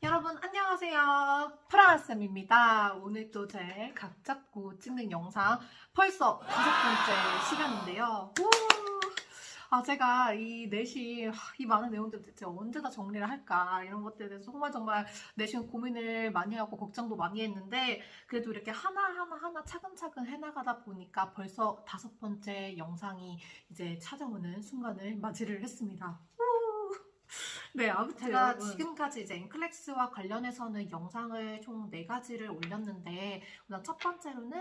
여러분 안녕하세요. 프라쌤입니다. 오늘 또 제 각 잡고 찍는 영상 벌써 5번째 시간인데요. 우! 제가 이 내심 이 많은 내용들 대체 언제 다 정리를 할까 이런 것들에 대해서 정말 내심 고민을 많이 하고 걱정도 많이 했는데 그래도 이렇게 하나 차근차근 해나가다 보니까 벌써 5번째 영상이 이제 찾아오는 순간을 맞이를 했습니다. 네, 아무튼 제가 여러분. 지금까지 이제 앵클렉스와 관련해서는 영상을 총 4가지를 올렸는데, 우선 첫 번째로는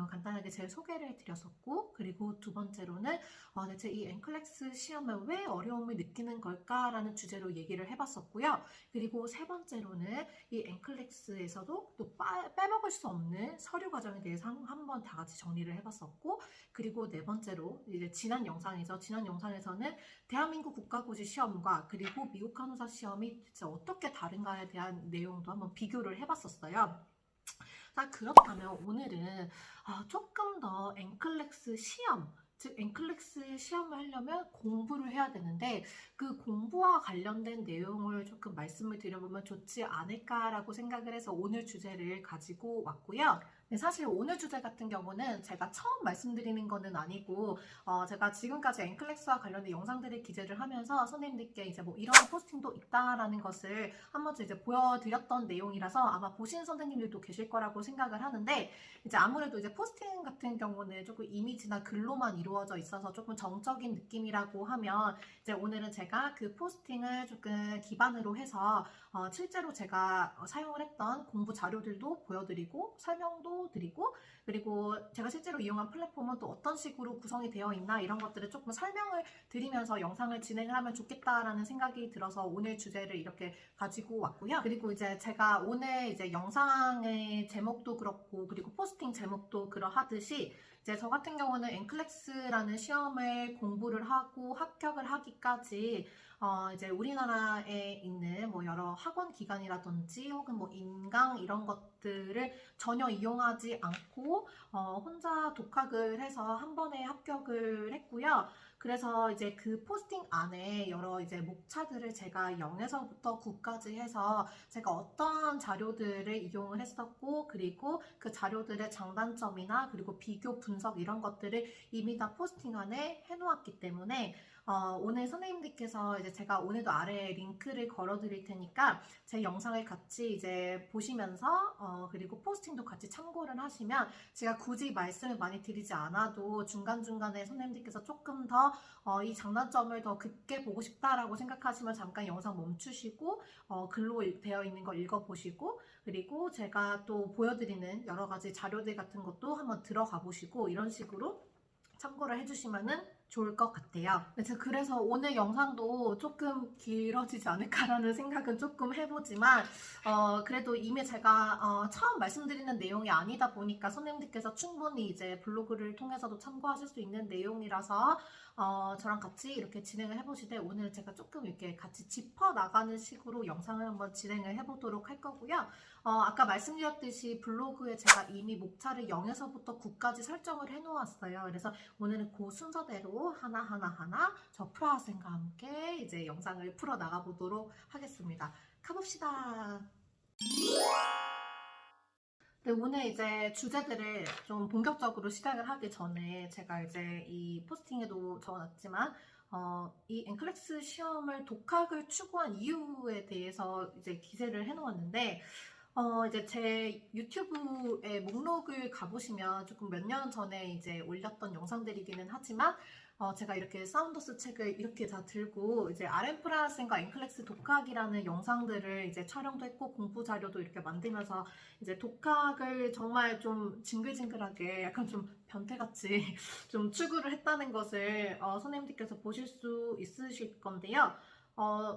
간단하게 제 소개를 드렸었고, 그리고 두 번째로는 대체 이 앵클렉스 시험을 왜 어려움을 느끼는 걸까라는 주제로 얘기를 해봤었고요. 그리고 세 번째로는 이 앵클렉스에서도 또 빼먹을 수 없는 서류 과정에 대해서 한번 다 같이 정리를 해봤었고, 그리고 네 번째로 이제 지난 영상에서는 대한민국 국가고시 시험과 그리고 미국 간호사 시험이 진짜 어떻게 다른가에 대한 내용도 한번 비교를 해봤었어요. 자, 그렇다면 오늘은 조금 더 앵클렉스 시험, 즉 앵클렉스 시험을 하려면 공부를 해야 되는데 그 공부와 관련된 내용을 조금 말씀을 드려보면 좋지 않을까라고 생각을 해서 오늘 주제를 가지고 왔고요. 네, 사실 오늘 주제 같은 경우는 제가 처음 말씀드리는 거는 아니고 제가 지금까지 앵클렉스와 관련된 영상들을 기재를 하면서 선생님들께 이제 뭐 이런 포스팅도 있다라는 것을 한 번쯤 이제 보여드렸던 내용이라서 아마 보신 선생님들도 계실 거라고 생각을 하는데 이제 아무래도 이제 포스팅 같은 경우는 조금 이미지나 글로만 이루어져 있어서 조금 정적인 느낌이라고 하면 이제 오늘은 제가 그 포스팅을 조금 기반으로 해서 실제로 제가 사용을 했던 공부 자료들도 보여드리고 설명도 드리고 그리고 제가 실제로 이용한 플랫폼은 또 어떤 식으로 구성이 되어 있나 이런 것들을 조금 설명을 드리면서 영상을 진행을 하면 좋겠다라는 생각이 들어서 오늘 주제를 이렇게 가지고 왔고요. 그리고 이제 제가 오늘 이제 영상의 제목도 그렇고 그리고 포스팅 제목도 그러하듯이 이제 저 같은 경우는 앵클렉스라는 시험을 공부를 하고 합격을 하기까지 이제 우리나라에 있는 뭐 여러 학원 기관이라든지 혹은 뭐 인강 이런 것들을 전혀 이용하지 않고 혼자 독학을 해서 한 번에 합격을 했고요. 그래서 이제 그 포스팅 안에 여러 이제 목차들을 제가 0에서부터 9까지 해서 제가 어떠한 자료들을 이용을 했었고 그리고 그 자료들의 장단점이나 그리고 비교 분석 이런 것들을 이미 다 포스팅 안에 해놓았기 때문에 오늘 선생님들께서 이제 제가 오늘도 아래에 링크를 걸어 드릴 테니까 제 영상을 같이 이제 보시면서 그리고 포스팅도 같이 참고를 하시면 제가 굳이 말씀을 많이 드리지 않아도 중간중간에 선생님들께서 조금 더 이 장단점을 더 깊게 보고 싶다라고 생각하시면 잠깐 영상 멈추시고 글로 되어 있는 거 읽어보시고 그리고 제가 또 보여드리는 여러 가지 자료들 같은 것도 한번 들어가 보시고 이런 식으로 참고를 해주시면은 좋을 것 같아요. 그래서 오늘 영상도 조금 길어지지 않을까라는 생각은 조금 해보지만 그래도 이미 제가 처음 말씀드리는 내용이 아니다 보니까 선생님들께서 충분히 이제 블로그를 통해서도 참고하실 수 있는 내용이라서 저랑 같이 이렇게 진행을 해보시되 오늘 제가 조금 이렇게 같이 짚어나가는 식으로 영상을 한번 진행을 해보도록 할 거고요. 아까 말씀드렸듯이 블로그에 제가 이미 목차를 0에서부터 9까지 설정을 해놓았어요. 그래서 오늘은 그 순서대로 하나 저 프라하생과 함께 이제 영상을 풀어 나가 보도록 하겠습니다. 가봅시다. 네, 오늘 이제 주제들을 좀 본격적으로 시작을 하기 전에 제가 이제 이 포스팅에도 적어놨지만 이 앵클렉스 시험을 독학을 추구한 이유에 대해서 이제 기재를 해놓았는데 이제 제 유튜브의 목록을 가보시면 조금 몇 년 전에 이제 올렸던 영상들이기는 하지만 제가 이렇게 사운더스 책을 이렇게 다 들고 이제 아렌프라센과 앵클렉스 독학이라는 영상들을 이제 촬영도 했고 공부 자료도 이렇게 만들면서 이제 독학을 정말 좀 징글징글하게 약간 좀 변태같이 좀 추구를 했다는 것을 선생님들께서 보실 수 있으실 건데요.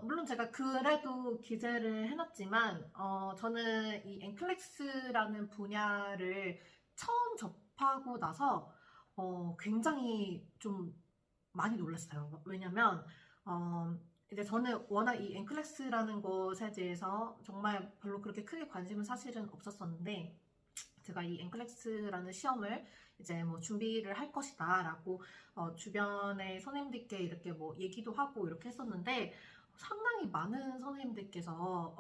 물론 제가 그래도 기재를 해놨지만, 저는 이 앵클렉스라는 분야를 처음 접하고 나서, 굉장히 좀 많이 놀랐어요. 왜냐면, 이제 저는 워낙 이 앵클렉스라는 것에 대해서 정말 별로 그렇게 크게 관심은 사실은 없었었는데, 제가 이 앵클렉스라는 시험을 이제 뭐 준비를 할 것이다 라고 주변의 선생님들께 이렇게 뭐 얘기도 하고 이렇게 했었는데 상당히 많은 선생님들께서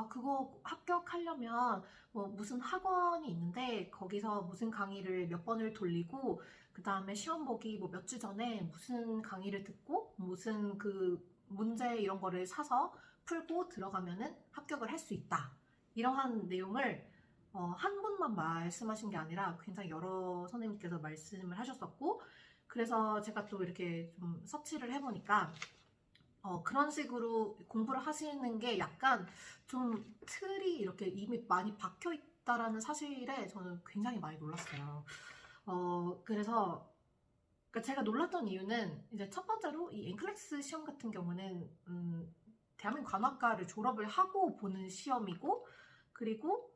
그거 합격하려면 뭐 무슨 학원이 있는데 거기서 무슨 강의를 몇 번을 돌리고 그 다음에 시험 보기 뭐 몇 주 전에 무슨 강의를 듣고 무슨 그 문제 이런 거를 사서 풀고 들어가면은 합격을 할 수 있다. 이러한 내용을 한 분만 말씀하신 게 아니라 굉장히 여러 선생님께서 말씀을 하셨었고, 그래서 제가 또 이렇게 좀 서치를 해보니까 그런 식으로 공부를 하시는 게 약간 좀 틀이 이렇게 이미 많이 박혀 있다라는 사실에 저는 굉장히 많이 놀랐어요. 그래서 그러니까 제가 놀랐던 이유는 이제 첫 번째로 이 엔클렉스 시험 같은 경우는 대한민국 간호학과를 졸업을 하고 보는 시험이고, 그리고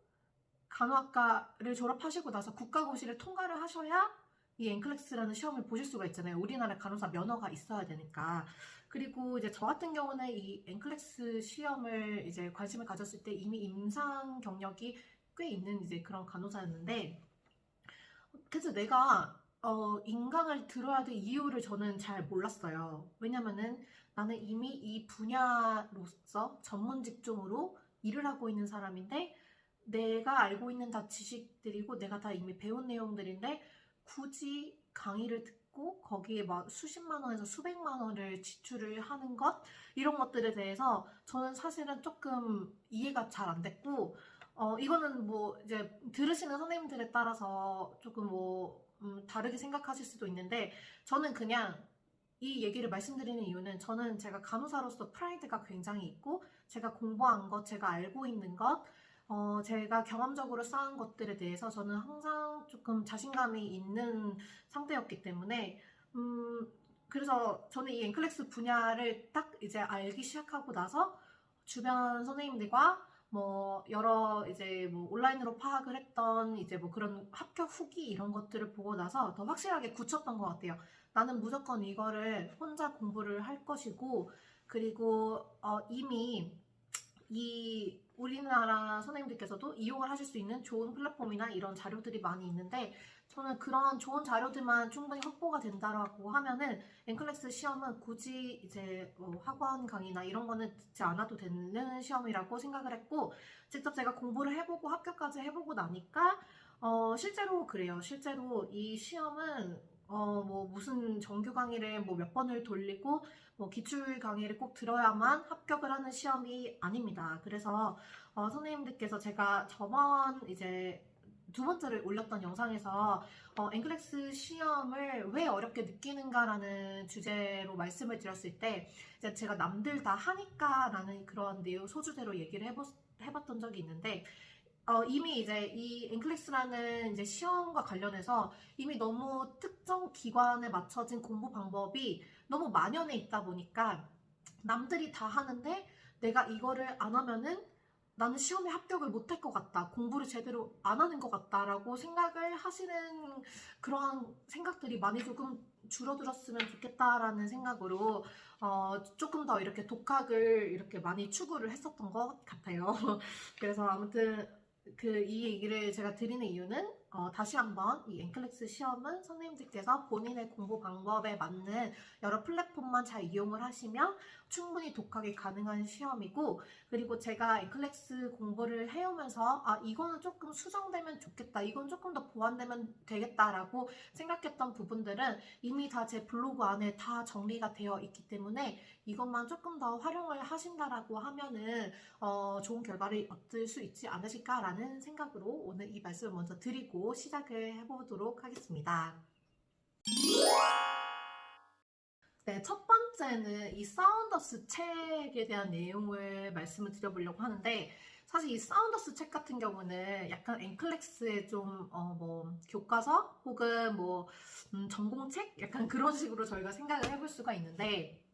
간호학과를 졸업하시고 나서 국가고시를 통과를 하셔야 이 엔클렉스라는 시험을 보실 수가 있잖아요. 우리나라 간호사 면허가 있어야 되니까. 그리고 이제 저 같은 경우는 이 엔클렉스 시험을 이제 관심을 가졌을 때 이미 임상 경력이 꽤 있는 이제 그런 간호사였는데, 그래서 내가 인강을 들어야 될 이유를 저는 잘 몰랐어요. 왜냐면은 나는 이미 이 분야로서 전문 직종으로 일을 하고 있는 사람인데, 내가 알고 있는 다 지식들이고 내가 다 이미 배운 내용들인데 굳이 강의를 듣고 거기에 막 수십만 원에서 수백만 원을 지출을 하는 것, 이런 것들에 대해서 저는 사실은 조금 이해가 잘 안 됐고, 이거는 뭐 이제 들으시는 선생님들에 따라서 조금 뭐 다르게 생각하실 수도 있는데, 저는 그냥 이 얘기를 말씀드리는 이유는 저는 제가 간호사로서 프라이드가 굉장히 있고, 제가 공부한 것, 제가 알고 있는 것, 제가 경험적으로 쌓은 것들에 대해서 저는 항상 조금 자신감이 있는 상태였기 때문에, 그래서 저는 이 엔클렉스 분야를 딱 이제 알기 시작하고 나서 주변 선생님들과 뭐 여러 이제 뭐 온라인으로 파악을 했던 이제 뭐 그런 합격 후기 이런 것들을 보고 나서 더 확실하게 굳혔던 것 같아요. 나는 무조건 이거를 혼자 공부를 할 것이고, 그리고 이미 이 우리나라 선생님들께서도 이용을 하실 수 있는 좋은 플랫폼이나 이런 자료들이 많이 있는데, 저는 그런 좋은 자료들만 충분히 확보가 된다라고 하면은 엔클렉스 시험은 굳이 이제 학원 강의나 이런 거는 듣지 않아도 되는 시험이라고 생각을 했고, 직접 제가 공부를 해보고 합격까지 해보고 나니까 실제로 그래요. 실제로 이 시험은 뭐 무슨 정규 강의를 뭐 몇 번을 돌리고 뭐 기출 강의를 꼭 들어야만 합격을 하는 시험이 아닙니다. 그래서 선생님들께서 제가 저번 이제 두 번째를 올렸던 영상에서 엔클렉스 시험을 왜 어렵게 느끼는가라는 주제로 말씀을 드렸을 때, 이제 제가 남들 다 하니까라는 그런 내용 소주제로 얘기를 해봤던 적이 있는데, 이미 이제 이 엔클렉스라는 이제 시험과 관련해서 이미 너무 특정 기관에 맞춰진 공부 방법이 너무 만연해 있다 보니까 남들이 다 하는데 내가 이거를 안 하면은 나는 시험에 합격을 못할 것 같다, 공부를 제대로 안 하는 것 같다라고 생각을 하시는 그러한 생각들이 많이 조금 줄어들었으면 좋겠다라는 생각으로 조금 더 이렇게 독학을 이렇게 많이 추구를 했었던 것 같아요. 그래서 아무튼 이 얘기를 제가 드리는 이유는 다시 한번 이 엔클렉스 시험은 선생님들께서 본인의 공부 방법에 맞는 여러 플랫폼만 잘 이용을 하시면 충분히 독학이 가능한 시험이고, 그리고 제가 엔클렉스 공부를 해오면서 이거는 조금 수정되면 좋겠다, 이건 조금 더 보완되면 되겠다라고 생각했던 부분들은 이미 다 제 블로그 안에 다 정리가 되어 있기 때문에 이것만 조금 더 활용을 하신다라고 하면은 좋은 결과를 얻을 수 있지 않으실까라는 생각으로 오늘 이 말씀을 먼저 드리고 시작을 해보도록 하겠습니다. 네, 첫 번째는 이 사운더스 책에 대한 내용을 말씀을 드려보려고 하는데, 사실 이 사운더스 책 같은 경우는 약간 엔클렉스의 좀 뭐 교과서 혹은 뭐 전공책 약간 그런 식으로 저희가 생각을 해볼 수가 있는데,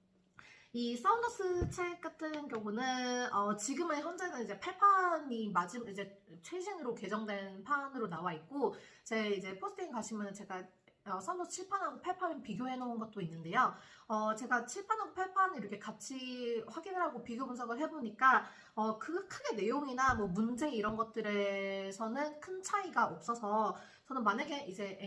이 사운더스 책 같은 경우는 지금은 현재는 이제 8판이 이제 최신으로 개정된 판으로 나와 있고, 제 이제 포스팅 가시면 제가 사운더스 칠판하고 팔판 비교해 놓은 것도 있는데요. 제가 칠판하고 팔판을 이렇게 같이 확인을 하고 비교 분석을 해보니까 그 크게 내용이나 뭐 문제 이런 것들에서는 큰 차이가 없어서 저는 만약에 이제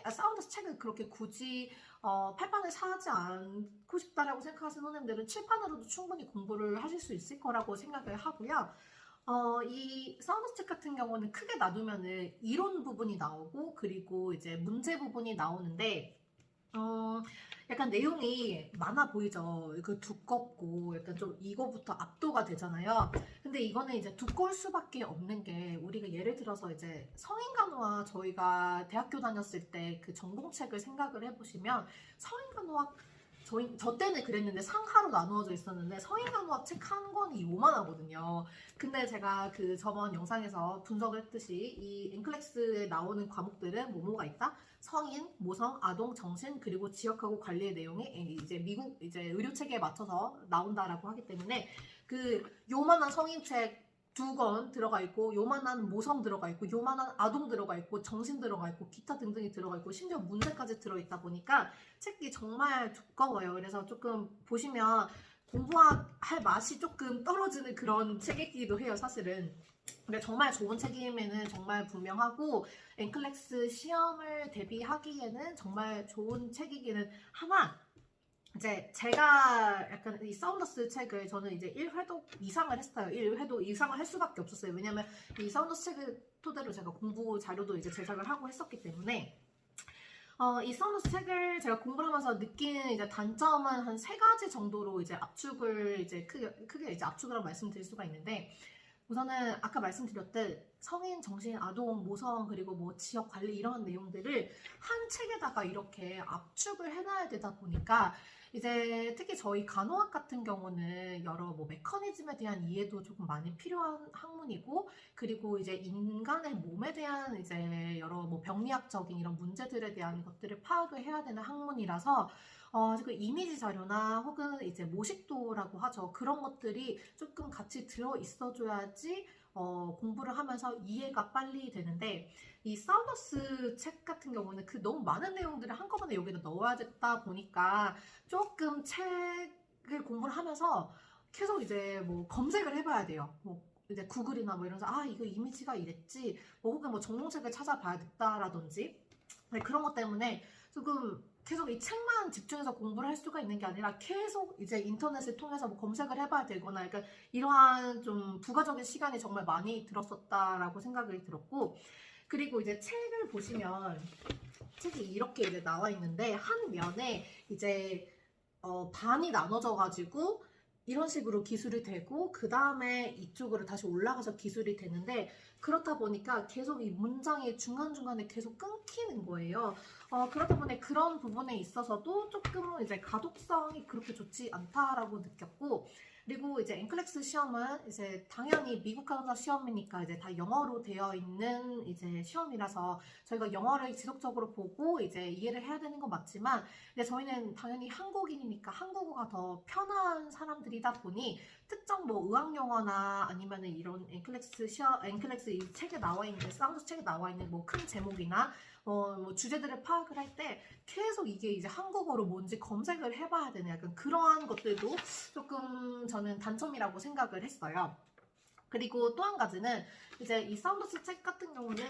사운더스 책을 그렇게 굳이 팔판을 사지 않고 싶다라고 생각하시는 선생님들은 칠판으로도 충분히 공부를 하실 수 있을 거라고 생각을 하고요. 이 사운드 책 같은 경우는 크게 놔두면은 이론 부분이 나오고 그리고 이제 문제 부분이 나오는데 약간 내용이 많아 보이죠. 그 두껍고 약간 좀 이거부터 압도가 되잖아요. 근데 이거는 이제 두꺼울 수밖에 없는 게 우리가 예를 들어서 이제 성인간호학 저희가 대학교 다녔을 때 그 전공책을 생각을 해보시면 성인간호학 저 때는 그랬는데 상하로 나누어져 있었는데 성인간호학 책 한 권이 요만하거든요. 근데 제가 그 저번 영상에서 분석을 했듯이 이 앵클렉스에 나오는 과목들은 뭐가 있다? 성인, 모성, 아동, 정신 그리고 지역하고 관리의 내용이 이제 미국 이제 의료 체계에 맞춰서 나온다라고 하기 때문에 그 요만한 성인책 2권 들어가 있고 요만한 모성 들어가 있고 요만한 아동 들어가 있고 정신 들어가 있고 기타 등등이 들어가 있고 심지어 문제까지 들어있다 보니까 책이 정말 두꺼워요. 그래서 조금 보시면 공부할 맛이 조금 떨어지는 그런 책이기도 해요, 사실은. 근데 정말 좋은 책임에는 정말 분명하고 앵클렉스 시험을 대비하기에는 정말 좋은 책이기는 하나 이제 제가 약간 이 사운더스 책을 저는 이제 1회독 이상을 했어요. 1회독 이상을 할 수밖에 없었어요. 왜냐면 이 사운더스 책을 토대로 제가 공부 자료도 이제 제작을 하고 했었기 때문에 이 사운더스 책을 제가 공부를 하면서 느낀 이제 단점은 한 3가지 정도로 이제 압축을 이제 크게 이제 압축을 하고 말씀드릴 수가 있는데 우선은 아까 말씀드렸듯 성인, 정신, 아동, 모성 그리고 뭐 지역 관리 이런 내용들을 한 책에다가 이렇게 압축을 해놔야 되다 보니까 이제 특히 저희 간호학 같은 경우는 여러 뭐 메커니즘에 대한 이해도 조금 많이 필요한 학문이고 그리고 이제 인간의 몸에 대한 이제 여러 뭐 병리학적인 이런 문제들에 대한 것들을 파악을 해야 되는 학문이라서 그 이미지 자료나 혹은 이제 모식도라고 하죠. 그런 것들이 조금 같이 들어 있어줘야지 공부를 하면서 이해가 빨리 되는데 이 사운더스 책 같은 경우는 그 너무 많은 내용들을 한꺼번에 여기다 넣어야 됐다 보니까 조금 책을 공부를 하면서 계속 이제 뭐 검색을 해봐야 돼요. 뭐 이제 구글이나 뭐 이러면서 이거 이미지가 이랬지 뭐 혹은 뭐 전공책을 찾아봐야겠다라든지 그런 것 때문에 조금 계속 이 책만 집중해서 공부를 할 수가 있는 게 아니라 계속 이제 인터넷을 통해서 뭐 검색을 해봐야 되거나 그러니까 이러한 좀 부가적인 시간이 정말 많이 들었었다라고 생각이 들었고 그리고 이제 책을 보시면 책이 이렇게 이제 나와 있는데 한 면에 이제 반이 나눠져 가지고 이런 식으로 기술이 되고 그 다음에 이쪽으로 다시 올라가서 기술이 되는데 그렇다 보니까 계속 이 문장이 중간중간에 계속 끊기는 거예요. 그렇다 보니 그런 부분에 있어서도 조금 이제 가독성이 그렇게 좋지 않다라고 느꼈고 그리고 이제 앵클렉스 시험은 이제 당연히 미국 간호사 시험이니까 이제 다 영어로 되어 있는 이제 시험이라서 저희가 영어를 지속적으로 보고 이제 이해를 해야 되는 건 맞지만 근데 저희는 당연히 한국인이니까 한국어가 더 편한 사람들이다 보니 특정 뭐 의학 용어나 아니면은 이런 앵클렉스 이 책에 나와 있는 사운드 책에 나와 있는 뭐 큰 제목이나 뭐 주제들을 파악을 할 때 계속 이게 이제 한국어로 뭔지 검색을 해봐야 되는 약간 그러한 것들도 조금 저는 단점이라고 생각을 했어요. 그리고 또 한 가지는 이제 이 사운더스 책 같은 경우는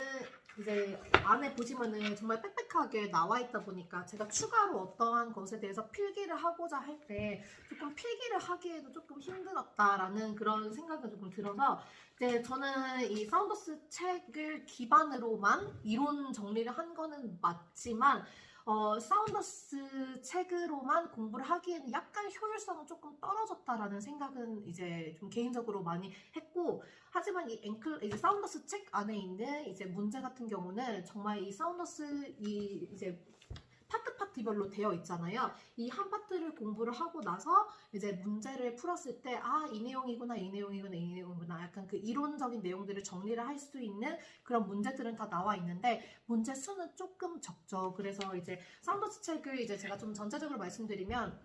이제 안에 보시면은 정말 빽빽하게 나와 있다 보니까 제가 추가로 어떠한 것에 대해서 필기를 하고자 할 때 조금 필기를 하기에도 조금 힘들었다라는 그런 생각이 조금 들어서 이제 저는 이 사운더스 책을 기반으로만 이론 정리를 한 거는 맞지만 사운더스 책으로만 공부를 하기에는 약간 효율성은 조금 떨어졌다라는 생각은 이제 좀 개인적으로 많이 했고, 하지만 이제 사운더스 책 안에 있는 이제 문제 같은 경우는 정말 이 사운더스 이제 파트별로 되어 있잖아요. 이 한 파트를 공부를 하고 나서 이제 문제를 풀었을 때 이 내용이구나 이 내용이구나 이 내용이구나 약간 그 이론적인 내용들을 정리를 할 수 있는 그런 문제들은 다 나와 있는데 문제 수는 조금 적죠. 그래서 이제 사운더스 책을 이제 제가 좀 전체적으로 말씀드리면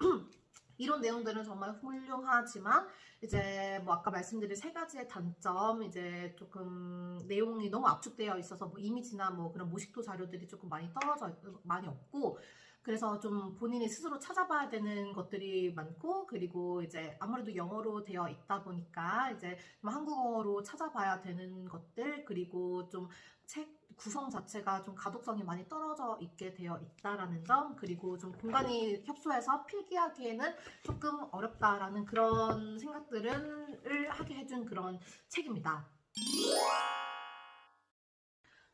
이런 내용들은 정말 훌륭하지만 이제 뭐 아까 말씀드린 세 가지의 단점, 이제 조금 내용이 너무 압축되어 있어서 뭐 이미지나 뭐 그런 모식도 자료들이 조금 많이 없고, 그래서 좀 본인이 스스로 찾아봐야 되는 것들이 많고, 그리고 이제 아무래도 영어로 되어 있다 보니까 이제 좀 한국어로 찾아봐야 되는 것들, 그리고 좀 책 구성 자체가 좀 가독성이 많이 떨어져 있게 되어 있다라는 점, 그리고 좀 공간이 협소해서 필기하기에는 조금 어렵다라는 그런 생각들을 하게 해준 그런 책입니다.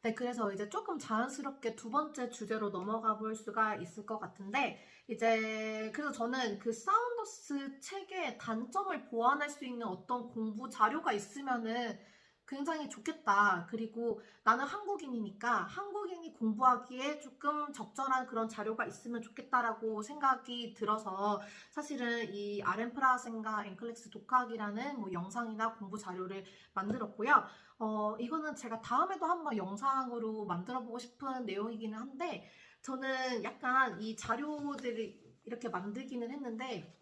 네, 그래서 이제 조금 자연스럽게 두 번째 주제로 넘어가 볼 수가 있을 것 같은데, 이제 그래서 저는 그 사운더스 책의 단점을 보완할 수 있는 어떤 공부 자료가 있으면은 굉장히 좋겠다. 그리고 나는 한국인이니까 한국인이 공부하기에 조금 적절한 그런 자료가 있으면 좋겠다라고 생각이 들어서 사실은 이 아렌프라센과 앵클렉스 독학이라는 뭐 영상이나 공부 자료를 만들었고요. 이거는 제가 다음에도 한번 영상으로 만들어 보고 싶은 내용이기는 한데, 저는 약간 이 자료들을 이렇게 만들기는 했는데,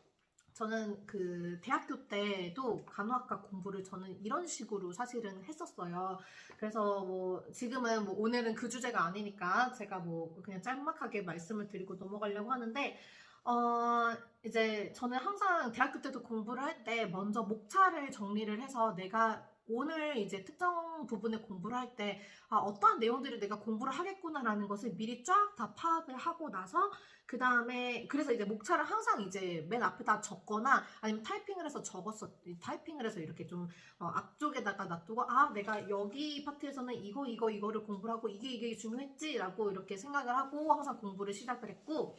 저는 그 대학교 때도 간호학과 공부를 저는 이런 식으로 사실은 했었어요. 그래서 뭐 지금은 뭐 오늘은 그 주제가 아니니까 제가 뭐 그냥 짤막하게 말씀을 드리고 넘어가려고 하는데, 이제 저는 항상 대학교 때도 공부를 할 때 먼저 목차를 정리를 해서 내가 오늘 이제 특정 부분을 공부를 할 때 어떠한 내용들을 내가 공부를 하겠구나라는 것을 미리 쫙 다 파악을 하고 나서, 그 다음에 그래서 이제 목차를 항상 이제 맨 앞에다 적거나 아니면 타이핑을 해서 이렇게 좀 앞쪽에다가 놔두고, 내가 여기 파트에서는 이거를 공부를 하고 이게 중요했지라고 이렇게 생각을 하고 항상 공부를 시작을 했고,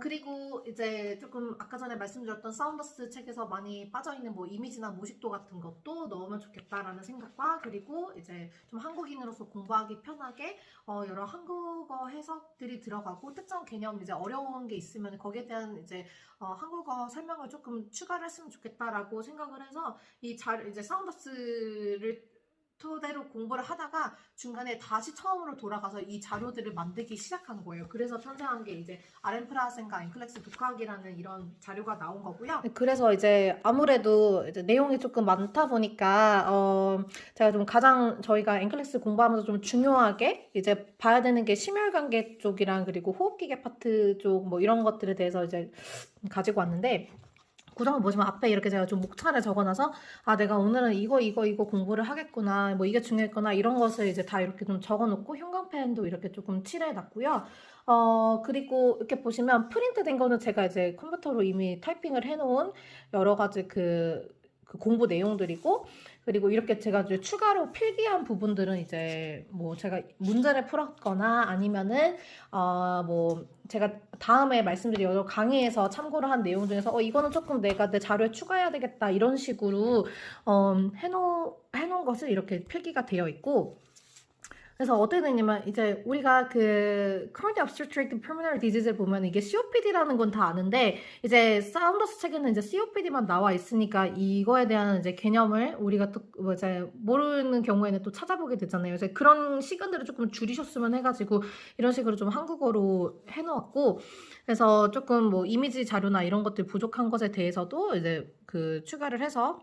그리고 이제 조금 아까 전에 말씀드렸던 사운더스 책에서 많이 빠져있는 뭐 이미지나 모식도 같은 것도 넣으면 좋겠다라는 생각과, 그리고 이제 좀 한국인으로서 공부하기 편하게 여러 한국어 해석들이 들어가고, 특정 개념 이제 어려운 게 있으면 거기에 대한 이제 한국어 설명을 조금 추가를 했으면 좋겠다라고 생각을 해서 이제 사운더스를 토대로 공부를 하다가 중간에 다시 처음으로 돌아가서 이 자료들을 만들기 시작한 거예요. 그래서 탄생한 게 이제 아렌프라센과 앵클렉스 독학이라는 이런 자료가 나온 거고요. 그래서 이제 아무래도 이제 내용이 조금 많다 보니까 제가 좀 가장 저희가 앵클렉스 공부하면서 좀 중요하게 이제 봐야 되는 게 심혈관계 쪽이랑 그리고 호흡기계 파트 쪽 뭐 이런 것들에 대해서 이제 가지고 왔는데, 구성을 보시면 앞에 이렇게 제가 좀 목차를 적어놔서 내가 오늘은 이거 공부를 하겠구나, 뭐 이게 중요했구나, 이런 것을 이제 다 이렇게 좀 적어놓고 형광펜도 이렇게 조금 칠해놨고요. 그리고 이렇게 보시면 프린트된 거는 제가 이제 컴퓨터로 이미 타이핑을 해놓은 여러 가지 그 공부 내용들이고, 그리고 이렇게 제가 이제 추가로 필기한 부분들은 이제 뭐 제가 문제를 풀었거나 아니면은 뭐 제가 다음에 말씀드린 여러 강의에서 참고를 한 내용 중에서 이거는 조금 내가 내 자료에 추가해야 되겠다 이런 식으로 해놓은 것을 이렇게 필기가 되어 있고, 그래서 어떻게 되냐면 이제 우리가 그 Chronic Obstructive Pulmonary Disease를 보면 이게 COPD라는 건 다 아는데, 이제 사운더스 책에는 이제 COPD만 나와 있으니까 이거에 대한 이제 개념을 우리가 또 이제 모르는 경우에는 또 찾아보게 되잖아요. 그래서 그런 시간들을 조금 줄이셨으면 해가지고 이런 식으로 좀 한국어로 해놓았고, 그래서 조금 뭐 이미지 자료나 이런 것들 부족한 것에 대해서도 이제 그 추가를 해서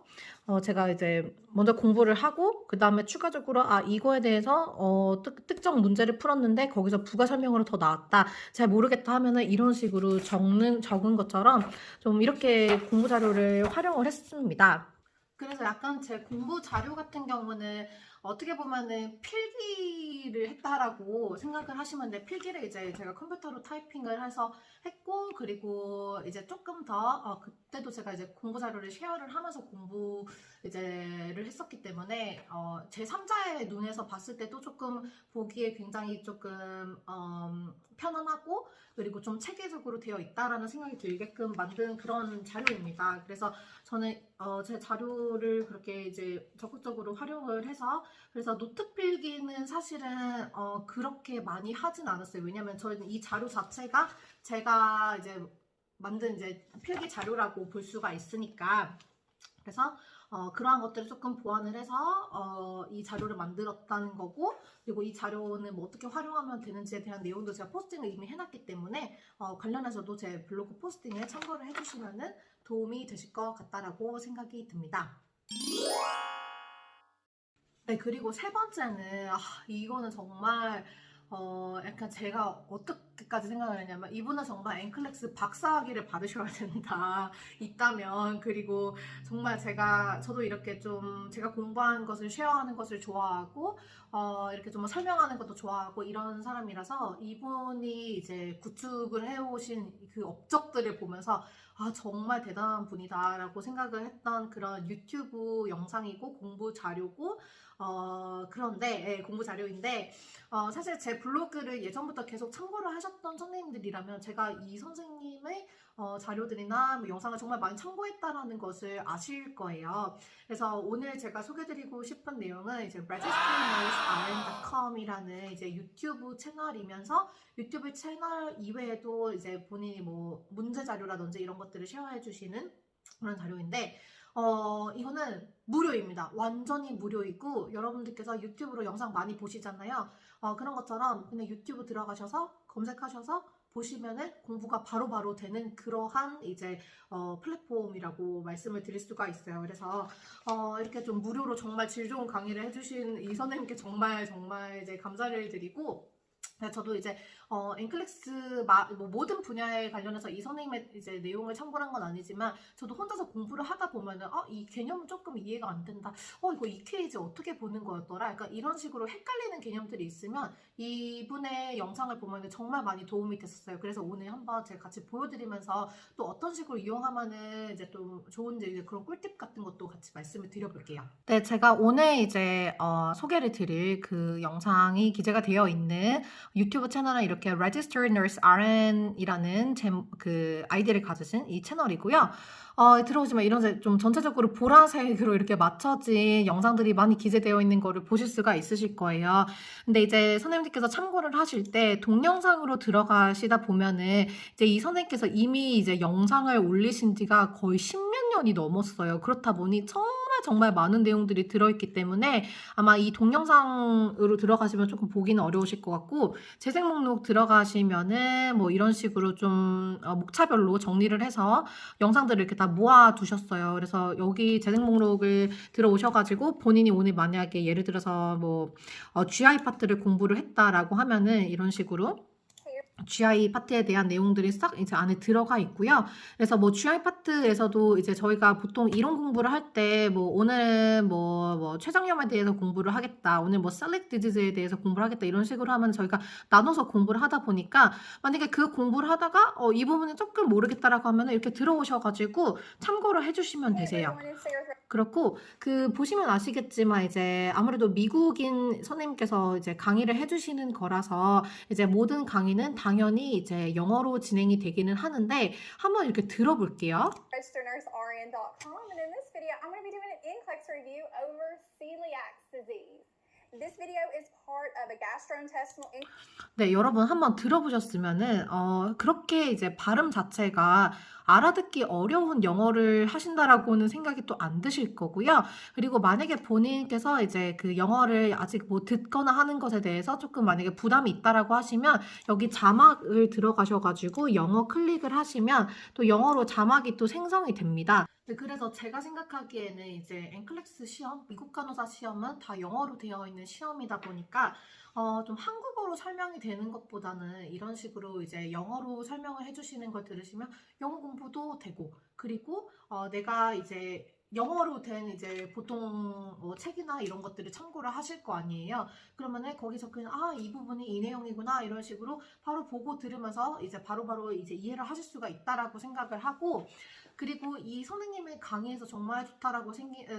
제가 이제 먼저 공부를 하고 그 다음에 추가적으로 이거에 대해서 특정 문제를 풀었는데 거기서 부가 설명으로 더 나왔다, 잘 모르겠다 하면은 이런 식으로 적은 것처럼 좀 이렇게 공부 자료를 활용을 했습니다. 그래서 약간 제 공부 자료 같은 경우는 어떻게 보면은 필기를 했다라고 생각을 하시면 돼. 필기를 이제 제가 컴퓨터로 타이핑을 해서 했고, 그리고 이제 조금 더 그때도 제가 이제 공부 자료를 쉐어를 하면서 공부 이제를 했었기 때문에 제 3자의 눈에서 봤을 때도 조금 보기에 굉장히 조금 편안하고, 그리고 좀 체계적으로 되어 있다라는 생각이 들게끔 만든 그런 자료입니다. 그래서 저는 제 자료를 그렇게 이제 적극적으로 활용을 해서, 그래서 노트 필기는 사실은 그렇게 많이 하진 않았어요. 왜냐면 저는 이 자료 자체가 제가 이제 만든 이제 필기 자료라고 볼 수가 있으니까. 그래서 그러한 것들을 조금 보완을 해서 이 자료를 만들었다는 거고, 그리고 이 자료는 뭐 어떻게 활용하면 되는지에 대한 내용도 제가 포스팅을 이미 해놨기 때문에 관련해서도 제 블로그 포스팅에 참고를 해주시면 도움이 되실 것 같다라고 생각이 듭니다. 네, 그리고 세 번째는, 이거는 정말, 약간 제가 어떻게까지 생각을 했냐면, 이분은 정말 앵클렉스 박사학위를 받으셔야 된다. 있다면, 그리고 정말 저도 이렇게 좀, 제가 공부한 것을 쉐어하는 것을 좋아하고, 이렇게 좀 설명하는 것도 좋아하고, 이런 사람이라서, 이분이 이제 구축을 해오신 그 업적들을 보면서, 정말 대단한 분이다라고 생각을 했던 그런 유튜브 영상이고, 공부 자료고, 그런데, 예, 공부 자료인데, 사실 제 블로그를 예전부터 계속 참고를 하셨던 선생님들이라면 제가 이 선생님의 자료들이나 뭐 영상을 정말 많이 참고했다라는 것을 아실 거예요. 그래서 오늘 제가 소개드리고 싶은 내용은 이제 registernursrn.com이라는 이제 유튜브 채널이면서 유튜브 채널 이외에도 이제 본인이 뭐 문제 자료라든지 이런 것들을 쉐어해 주시는 그런 자료인데, 이거는 무료입니다. 완전히 무료이고, 여러분들께서 유튜브로 영상 많이 보시잖아요. 그런 것처럼 그냥 유튜브 들어가셔서 검색하셔서 보시면은 공부가 바로바로 되는 그러한 이제 플랫폼이라고 말씀을 드릴 수가 있어요. 그래서 이렇게 좀 무료로 정말 질 좋은 강의를 해주신 이 선생님께 정말 정말 이제 감사를 드리고, 저도 이제 앵클렉스 뭐 모든 분야에 관련해서 이 선생님의 이제 내용을 참고한 건 아니지만, 저도 혼자서 공부를 하다 보면은 이 개념은 조금 이해가 안 된다. 이거 EKG 어떻게 보는 거였더라. 약간 이런 식으로 헷갈리는 개념들이 있으면 이분의 영상을 보면은 정말 많이 도움이 됐었어요. 그래서 오늘 한번 제가 같이 보여드리면서 또 어떤 식으로 이용하면은 이제 또 좋은지 이제 그런 꿀팁 같은 것도 같이 말씀을 드려볼게요. 네, 제가 오늘 이제 소개를 드릴 그 영상이 기재가 되어 있는 유튜브 채널은 이렇게 Register Nurse RN이라는 그 아이디를 가지신 이 채널이고요. 들어오시면 이런 좀 전체적으로 보라색으로 이렇게 맞춰진 영상들이 많이 기재되어 있는 거를 보실 수가 있으실 거예요. 근데 이제 선생님께서 참고를 하실 때 동영상으로 들어가시다 보면은 이제 이 선생님께서 이미 이제 영상을 올리신 지가 거의 십몇 년이 넘었어요. 그렇다 보니 정말 많은 내용들이 들어있기 때문에 아마 이 동영상으로 들어가시면 조금 보기는 어려우실 것 같고, 재생 목록 들어가시면은 뭐 이런 식으로 좀 목차별로 정리를 해서 영상들을 이렇게 다 모아 두셨어요. 그래서 여기 재생 목록을 들어오셔가지고 본인이 오늘 만약에 예를 들어서 뭐 GI 파트를 공부를 했다라고 하면은 이런 식으로 GI 파트에 대한 내용들이 싹 이제 안에 들어가 있고요. 그래서 뭐 GI 파트에서도 이제 저희가 보통 이론 공부를 할 때 뭐 오늘은 뭐 췌장염에 대해서 공부를 하겠다, 오늘 뭐 셀렉 디지즈에 대해서 공부를 하겠다, 이런 식으로 하면 저희가 나눠서 공부를 하다 보니까 만약에 그 공부를 하다가 이 부분은 조금 모르겠다라고 하면 이렇게 들어오셔가지고 참고를 해주시면 되세요. 그렇고 그 보시면 아시겠지만 이제 아무래도 미국인 선생님께서 이제 강의를 해주시는 거라서 이제 모든 강의는 당연히 이제 영어로 진행이 되기는 하는데 한번 이렇게 들어볼게요. registernursrn.com, and in this video I'm going to be doing an NCLEX review over celiac disease. This video is part of a gastrointestinal. 네, 여러분 한번 들어보셨으면은 그렇게 이제 발음 자체가 알아듣기 어려운 영어를 하신다라고는 생각이 또 안 드실 거고요. 그리고 만약에 본인께서 이제 그 영어를 아직 뭐 듣거나 하는 것에 대해서 조금 만약에 부담이 있다라고 하시면 여기 자막을 들어가셔가지고 영어 클릭을 하시면 또 영어로 자막이 또 생성이 됩니다. 네, 그래서 제가 생각하기에는 이제 엔클렉스 시험, 미국 간호사 시험은 다 영어로 되어 있는 시험이다 보니까 좀 한국어로 설명이 되는 것보다는 이런 식으로 이제 영어로 설명을 해주시는 걸 들으시면 영어 공부도 되고, 그리고 내가 이제 영어로 된 이제 보통 뭐 책이나 이런 것들을 참고를 하실 거 아니에요. 그러면은 거기서 그냥 이 부분이 이 내용이구나 이런 식으로 바로 보고 들으면서 이제 바로바로 이제 이해를 하실 수가 있다라고 생각을 하고, 그리고 이 선생님의 강의에서 정말 좋다라고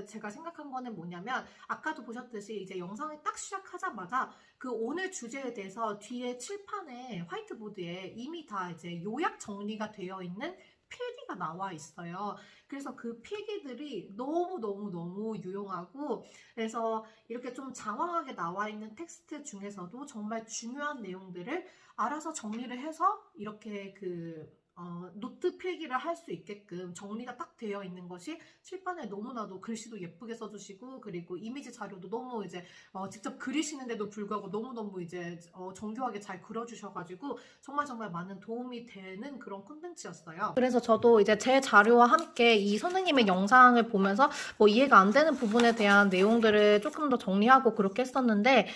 제가 생각한 거는 뭐냐면, 아까도 보셨듯이 이제 영상을 딱 시작하자마자 그 오늘 주제에 대해서 뒤에 칠판에 화이트보드에 이미 다 이제 요약 정리가 되어 있는 필기가 나와 있어요. 그래서 그 필기들이 너무 유용하고, 그래서 이렇게 좀 장황하게 나와 있는 텍스트 중에서도 정말 중요한 내용들을 알아서 정리를 해서 이렇게 노트 필기를 할 수 있게끔 정리가 딱 되어 있는 것이 칠판에 너무나도 글씨도 예쁘게 써주시고, 그리고 이미지 자료도 너무 이제 직접 그리시는데도 불구하고 너무너무 이제 정교하게 잘 그려주셔가지고 정말 많은 도움이 되는 그런 콘텐츠였어요. 그래서 저도 이제 제 자료와 함께 이 선생님의 영상을 보면서 뭐 이해가 안 되는 부분에 대한 내용들을 조금 더 정리하고 그렇게 했었는데,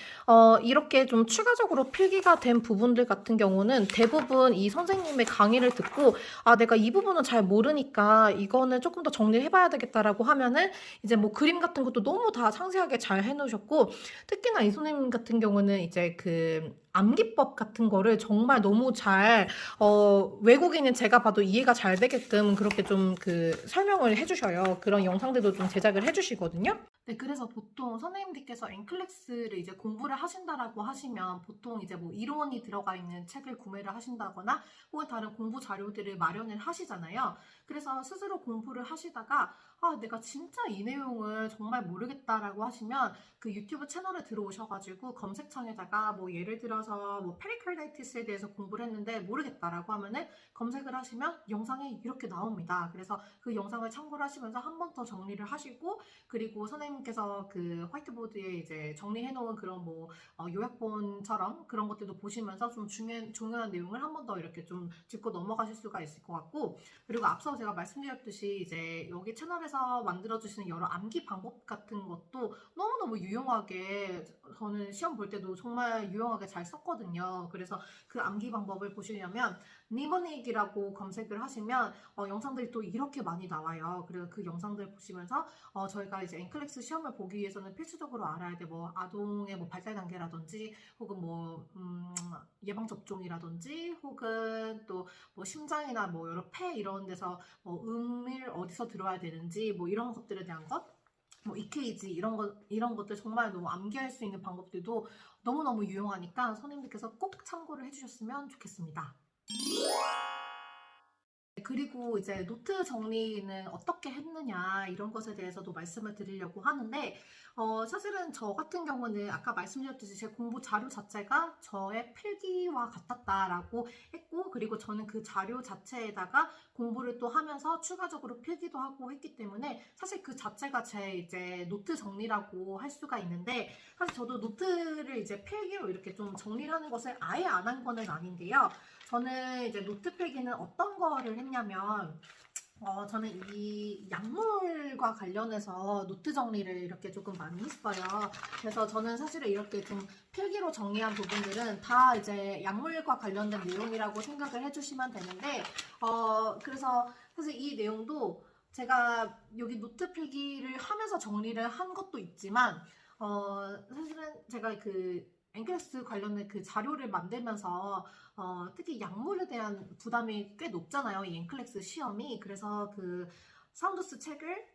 이렇게 좀 추가적으로 필기가 된 부분들 같은 경우는 대부분 이 선생님의 강의를 듣고 내가 이 부분은 잘 모르니까 이거는 조금 더 정리를 해봐야 되겠다라고 하면은 이제 뭐 그림 같은 것도 너무 다 상세하게 잘 해놓으셨고, 특히나 이 선생님 같은 경우는 이제 그 암기법 같은 거를 정말 너무 잘 외국인은 제가 봐도 이해가 잘 되게끔 그렇게 좀 그 설명을 해주셔요. 그런 영상들도 좀 제작을 해주시거든요. 네, 그래서 보통 선생님들께서 엔클렉스를 이제 공부를 하신다라고 하시면 보통 이제 뭐 이론이 들어가 있는 책을 구매를 하신다거나 혹은 다른 공부 자료들을 마련을 하시잖아요. 그래서 스스로 공부를 하시다가 내가 진짜 이 내용을 정말 모르겠다라고 하시면 그 유튜브 채널에 들어오셔가지고 검색창에다가 뭐 예를 들어서 뭐 페리칼라이티스에 대해서 공부를 했는데 모르겠다라고 하면은 검색을 하시면 영상이 이렇게 나옵니다. 그래서 그 영상을 참고를 하시면서 한 번 더 정리를 하시고, 그리고 선생님께서 그 화이트보드에 이제 정리해 놓은 그런 뭐 요약본처럼 그런 것들도 보시면서 좀 중요한 내용을 한 번 더 이렇게 좀 짚고 넘어가실 수가 있을 것 같고, 그리고 앞서 제가 말씀드렸듯이 이제 여기 채널에서 만들어주시는 여러 암기 방법 같은 것도 너무너무 유용하게, 저는 시험 볼 때도 정말 유용하게 잘 썼거든요. 그래서 그 암기 방법을 보시려면 니모닉이라고 검색을 하시면 영상들이 또 이렇게 많이 나와요. 그리고 그 영상들 보시면서 저희가 이제 엔클렉스 시험을 보기 위해서는 필수적으로 알아야 돼 뭐 아동의 뭐 발달 단계라든지 혹은 뭐 예방 접종이라든지 혹은 또 뭐 심장이나 뭐 여러 폐 이런 데서 뭐 음을 어디서 들어야 되는지 뭐 이런 것들에 대한 것, 뭐 EKG 이런 것들 정말 너무 암기할 수 있는 방법들도 너무너무 유용하니까 선생님들께서 꼭 참고를 해주셨으면 좋겠습니다. 그리고 이제 노트 정리는 어떻게 했느냐 이런 것에 대해서도 말씀을 드리려고 하는데, 사실은 저 같은 경우는 아까 말씀드렸듯이 제 공부 자료 자체가 저의 필기와 같았다라고 했고, 그리고 저는 그 자료 자체에다가 공부를 또 하면서 추가적으로 필기도 하고 했기 때문에 사실 그 자체가 제 이제 노트 정리라고 할 수가 있는데, 사실 저도 노트를 이제 필기로 이렇게 좀 정리를 하는 것을 아예 안 한 거는 아닌데요. 저는 이제 노트 필기는 어떤 거를 했냐면, 저는 이 약물과 관련해서 노트 정리를 이렇게 조금 많이 했어요. 그래서 저는 사실은 이렇게 좀 필기로 정리한 부분들은 다 이제 약물과 관련된 내용이라고 생각을 해주시면 되는데, 그래서 사실 이 내용도 제가 여기 노트 필기를 하면서 정리를 한 것도 있지만, 사실은 제가 그 엔클래스 관련된 그 자료를 만들면서 특히 약물에 대한 부담이 꽤 높잖아요. 이 엔클렉스 시험이. 그래서 그 사운더스 책을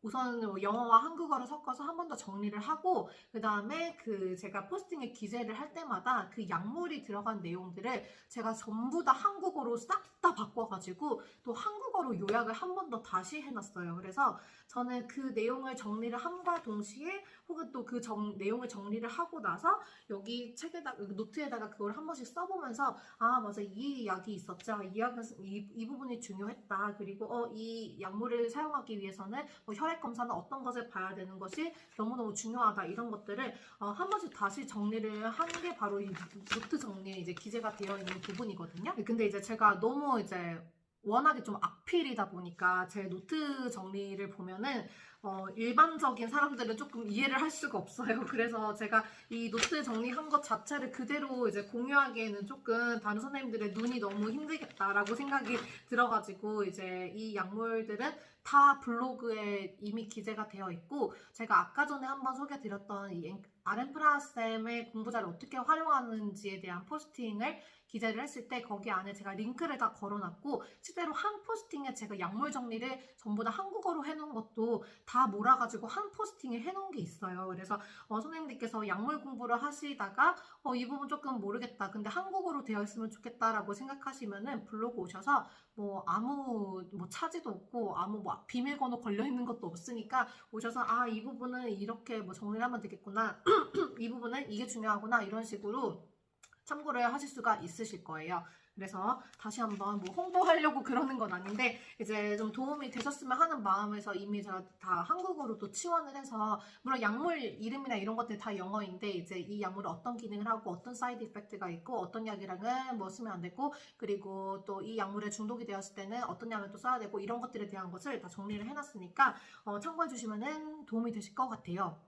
우선 영어와 한국어를 섞어서 한 번 더 정리를 하고, 그 다음에 그 제가 포스팅에 기재를 할 때마다 그 약물이 들어간 내용들을 제가 전부 다 한국어로 싹 다 바꿔가지고 또 한국어로 요약을 한 번 더 다시 해놨어요. 그래서 저는 그 내용을 정리를 함과 동시에 혹은 또 그 내용을 정리를 하고 나서 여기 책에다가 노트에다가 그걸 한 번씩 써보면서 맞아, 이 약이 있었죠. 이 부분이 중요했다. 그리고 이 약물을 사용하기 위해서는 뭐 혈액 검사는 어떤 것을 봐야 되는 것이 너무너무 중요하다. 이런 것들을 한 번씩 다시 정리를 한 게 바로 이 노트 정리에 이제 기재가 되어 있는 부분이거든요. 근데 이제 제가 너무 이제 워낙에 좀 악필이다 보니까 제 노트 정리를 보면은 일반적인 사람들은 조금 이해를 할 수가 없어요. 그래서 제가 이 노트 정리한 것 자체를 그대로 이제 공유하기에는 조금 다른 선생님들의 눈이 너무 힘들겠다라고 생각이 들어가지고, 이제 이 약물들은 다 블로그에 이미 기재가 되어 있고, 제가 아까 전에 한번 소개드렸던 이 아렌프라쌤의 공부자를 어떻게 활용하는지에 대한 포스팅을 기재를 했을 때 거기 안에 제가 링크를 다 걸어놨고, 실제로 한 포스팅에 제가 약물 정리를 전부 다 한국어로 해놓은 것도 다 몰아가지고 한 포스팅에 해놓은 게 있어요. 그래서 선생님들께서 약물 공부를 하시다가 이 부분 조금 모르겠다, 근데 한국어로 되어 있으면 좋겠다라고 생각하시면은 블로그 오셔서 뭐 아무 뭐 차지도 없고 아무 뭐 비밀번호 걸려 있는 것도 없으니까 오셔서 이 부분은 이렇게 뭐 정리를 하면 되겠구나 이 부분은 이게 중요하구나, 이런 식으로 참고를 하실 수가 있으실 거예요. 그래서 다시 한번 뭐 홍보하려고 그러는 건 아닌데 이제 좀 도움이 되셨으면 하는 마음에서 이미 제가 다 한국어로도 치환을 해서 물론 약물 이름이나 이런 것들 다 영어인데 이제 이 약물은 어떤 기능을 하고 어떤 사이드 이펙트가 있고 어떤 약이랑은 뭐 쓰면 안 되고 그리고 또 이 약물에 중독이 되었을 때는 어떤 약을 또 써야 되고 이런 것들에 대한 것을 다 정리를 해놨으니까 참고해 주시면 도움이 되실 것 같아요.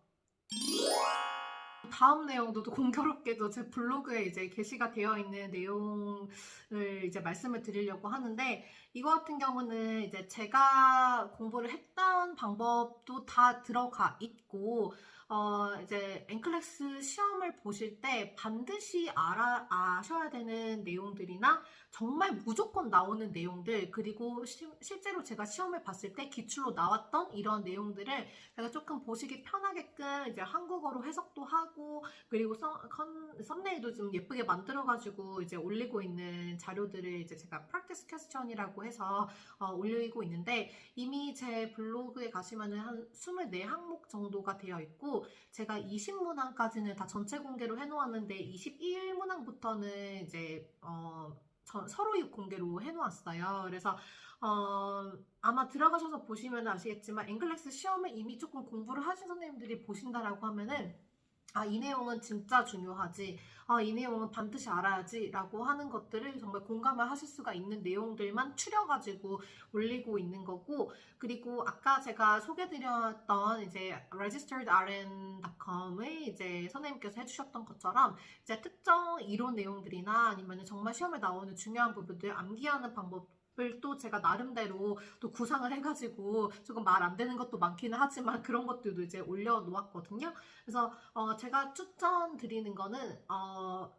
다음 내용도 또 공교롭게도 제 블로그에 이제 게시가 되어 있는 내용을 이제 말씀을 드리려고 하는데 이거 같은 경우는 이제 제가 공부를 했던 방법도 다 들어가 있고 이제 엔클래스 시험을 보실 때 반드시 아셔야 되는 내용들이나 정말 무조건 나오는 내용들 그리고 실제로 제가 시험을 봤을 때 기출로 나왔던 이런 내용들을 제가 조금 보시기 편하게끔 이제 한국어로 해석도 하고 그리고 썸네일도 좀 예쁘게 만들어가지고 이제 올리고 있는 자료들을 이제 제가 practice question이라고 해서 올리고 있는데 이미 제 블로그에 가시면은 한 24항목 정도가 되어 있고 제가 20문항까지는 다 전체 공개로 해놓았는데 21문항부터는 이제 서로익 공개로 해놓았어요. 그래서 아마 들어가셔서 보시면 아시겠지만 앵글렉스 시험을 이미 조금 공부를 하신 선생님들이 보신다라고 하면은 이 내용은 진짜 중요하지. 이 내용은 반드시 알아야지. 라고 하는 것들을 정말 공감을 하실 수가 있는 내용들만 추려가지고 올리고 있는 거고, 그리고 아까 제가 소개드렸던 이제 registeredrn.com의 이제 선생님께서 해주셨던 것처럼 이제 특정 이론 내용들이나 아니면 정말 시험에 나오는 중요한 부분들 암기하는 방법 을 또 제가 나름대로 또 구상을 해가지고 조금 말 안 되는 것도 많기는 하지만 그런 것들도 이제 올려놓았거든요. 그래서 제가 추천드리는 거는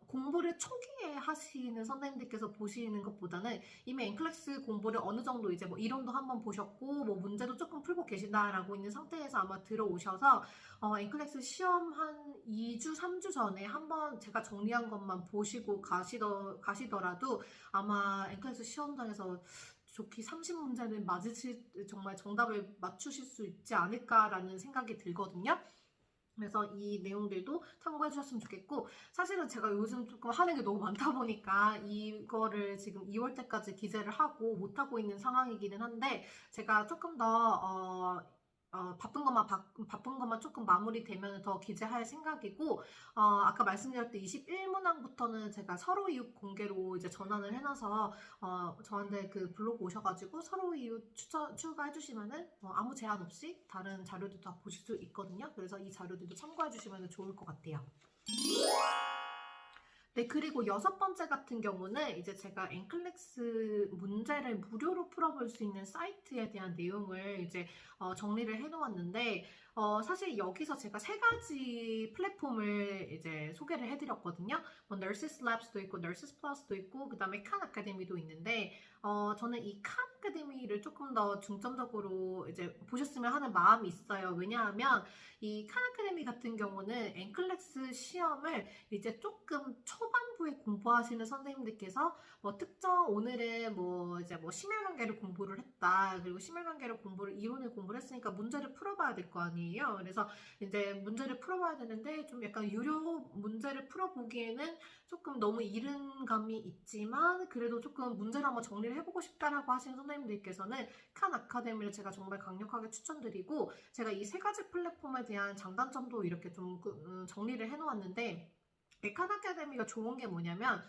공부를 초기에 하시는 선생님들께서 보시는 것보다는 이미 엔클래스 공부를 어느 정도 이제 뭐 이론도 한번 보셨고 뭐 문제도 조금 풀고 계신다라고 있는 상태에서 아마 들어오셔서 엔클래스 시험 한 2주, 3주 전에 한번 제가 정리한 것만 보시고 가시더라도 아마 엔클래스 시험장에서 좋게 30문제는 맞으실 정말 정답을 맞추실 수 있지 않을까라는 생각이 들거든요. 그래서 이 내용들도 참고해 주셨으면 좋겠고 사실은 제가 요즘 조금 하는 게 너무 많다 보니까 이거를 지금 2월 때까지 기재를 하고 못하고 있는 상황이기는 한데 제가 조금 더 바쁜 것만 조금 마무리되면 더 기재할 생각이고, 아까 말씀드렸던 21문항부터는 제가 서로 이웃 공개로 이제 전환을 해놔서, 저한테 그 블로그 오셔가지고 서로 이웃 추가해주시면은, 아무 제한 없이 다른 자료도 다 보실 수 있거든요. 그래서 이 자료들도 참고해주시면 좋을 것 같아요. 네, 그리고 6번째 같은 경우는 이제 제가 엔클렉스 문제를 무료로 풀어볼 수 있는 사이트에 대한 내용을 이제 정리를 해놓았는데, 사실 여기서 제가 3가지 플랫폼을 이제 소개를 해드렸거든요. 뭐 Nurses Labs도 있고, Nurses Plus도 있고, 그 다음에 칸 아카데미도 있는데, 저는 이 칸 아카데미를 조금 더 중점적으로 이제 보셨으면 하는 마음이 있어요. 왜냐하면 이 칸 아카데미 같은 경우는 엔클렉스 시험을 이제 조금 초반부에 공부하시는 선생님들께서 뭐 특정 오늘은 뭐 이제 뭐 심혈관계를 공부를 했다. 그리고 심혈관계를 이론을 공부를 했으니까 문제를 풀어봐야 될 거 아니에요. 그래서 이제 문제를 풀어봐야 되는데 좀 약간 유료 문제를 풀어보기에는 조금 너무 이른 감이 있지만 그래도 조금 문제를 한번 정리를 해보고 싶다라고 하시는 선생님들께서는 칸 아카데미를 제가 정말 강력하게 추천드리고 제가 이 3가지 플랫폼에 대한 장단점도 이렇게 좀 정리를 해놓았는데 칸 아카데미가 좋은 게 뭐냐면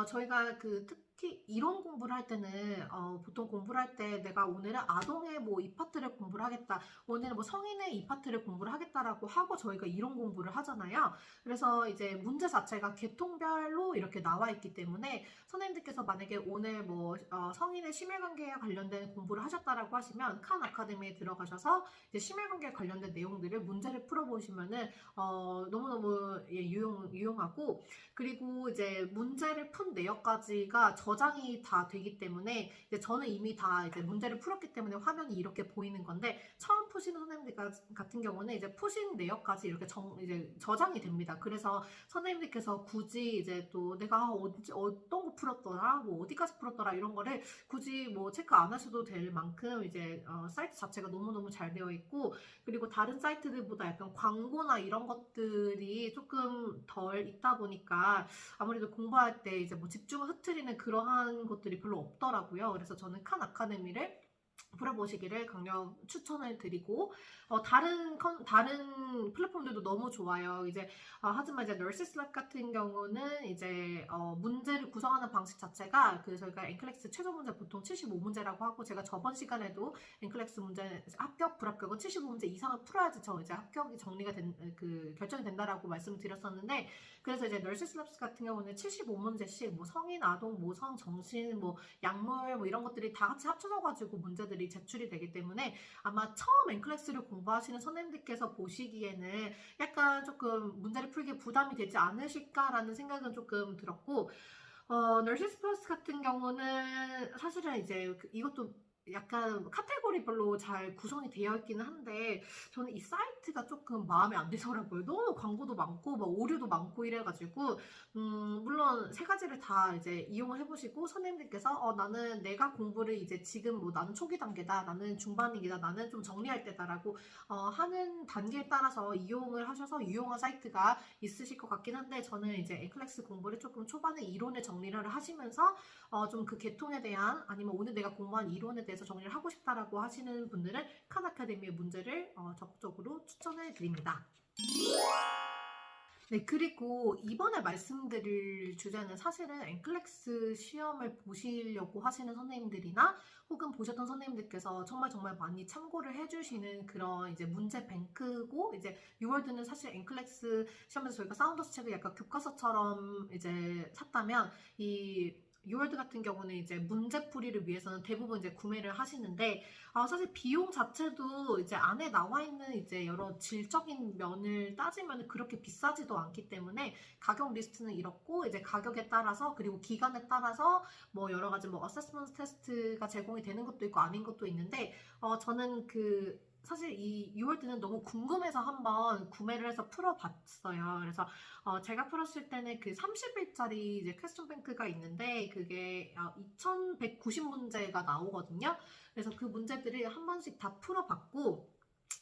저희가 특히 이론 공부를 할 때는 보통 공부를 할 때 내가 오늘은 아동의 뭐 이 파트를 공부를 하겠다 오늘은 뭐 성인의 이 파트를 공부를 하겠다라고 하고 저희가 이론 공부를 하잖아요. 그래서 이제 문제 자체가 계통별로 이렇게 나와 있기 때문에 선생님들께서 만약에 오늘 뭐 성인의 심혈관계에 관련된 공부를 하셨다라고 하시면 칸 아카데미에 들어가셔서 이제 심혈관계에 관련된 내용들을 문제를 풀어보시면은 너무너무 유용하고 그리고 이제 문제를 푼 내역까지가 저장이 다 되기 때문에 이제 저는 이미 다 이제 문제를 풀었기 때문에 화면이 이렇게 보이는 건데 처음 푸시는 선생님들 같은 경우는 이제 푸신 내역까지 이렇게 이제 저장이 됩니다. 그래서 선생님들께서 굳이 이제 또 내가 어떤 거 풀었더라, 뭐 어디까지 풀었더라 이런 거를 굳이 뭐 체크 안 하셔도 될 만큼 이제 사이트 자체가 너무너무 잘 되어 있고 그리고 다른 사이트들보다 약간 광고나 이런 것들이 조금 덜 있다 보니까 아무래도 공부할 때 이제 뭐 집중을 흐트리는 그런 그러한 것들이 별로 없더라고요. 그래서 저는 칸 아카데미를 풀어보시기를 강력 추천을 드리고 다른 플랫폼들도 너무 좋아요. 이제 하지만 이제 널시슬랩 같은 경우는 이제 문제를 구성하는 방식 자체가 저희가 엔클렉스 최저 문제 보통 75문제라고 하고 제가 저번 시간에도 엔클렉스 문제 합격 불합격은 75문제 이상을 풀어야지 이제 합격이 정리가 결정이 된다라고 말씀을 드렸었는데 그래서 이제 널시슬랩 같은 경우는 75문제씩 뭐 성인, 아동, 모성, 정신, 뭐 약물 뭐 이런 것들이 다 같이 합쳐져가지고 문제들이 제출이 되기 때문에 아마 처음 엔클렉스를 공부하시는 선생님들께서 보시기에는 약간 조금 문제를 풀기에 부담이 되지 않으실까라는 생각은 조금 들었고 널시스 플러스 같은 경우는 사실은 이제 이것도 약간 카테고리별로 잘 구성이 되어 있기는 한데 저는 이 사이트가 조금 마음에 안 들더라고요. 너무 광고도 많고 막 오류도 많고 이래가지고 물론 세 가지를 다 이제 이용을 해보시고 선생님들께서 나는 내가 공부를 이제 지금 뭐 나는 초기 단계다, 나는 중반이다, 나는 좀 정리할 때다라고 하는 단계에 따라서 이용을 하셔서 유용한 사이트가 있으실 것 같긴 한데 저는 이제 엔클렉스 공부를 조금 초반에 이론을 정리를 하시면서 좀 그 계통에 대한 아니면 오늘 내가 공부한 이론에 대해서 정리를 하고 싶다라고 하시는 분들은 칸 아카데미의 문제를 적극적으로 추천해 드립니다. 네, 그리고 이번에 말씀드릴 주제는 사실은 엔클렉스 시험을 보시려고 하시는 선생님들이나 혹은 보셨던 선생님들께서 정말 많이 참고를 해주시는 그런 이제 문제 뱅크고 이제 유월드는 사실 엔클렉스 시험에서 저희가 사운더스 책을 약간 교과서처럼 이제 샀다면 이 유월드 같은 경우는 이제 문제풀이를 위해서는 대부분 이제 구매를 하시는데 사실 비용 자체도 이제 안에 나와 있는 이제 여러 질적인 면을 따지면 그렇게 비싸지도 않기 때문에 가격 리스트는 이렇고 이제 가격에 따라서 그리고 기간에 따라서 뭐 여러 가지 뭐 어세스먼트 테스트가 제공이 되는 것도 있고 아닌 것도 있는데 저는 사실 이 유월드는 너무 궁금해서 한번 구매를 해서 풀어봤어요. 그래서 제가 풀었을 때는 그 30일짜리 이제 퀘스천 뱅크가 있는데 그게 2190문제가 나오거든요. 그래서 그 문제들을 한 번씩 다 풀어봤고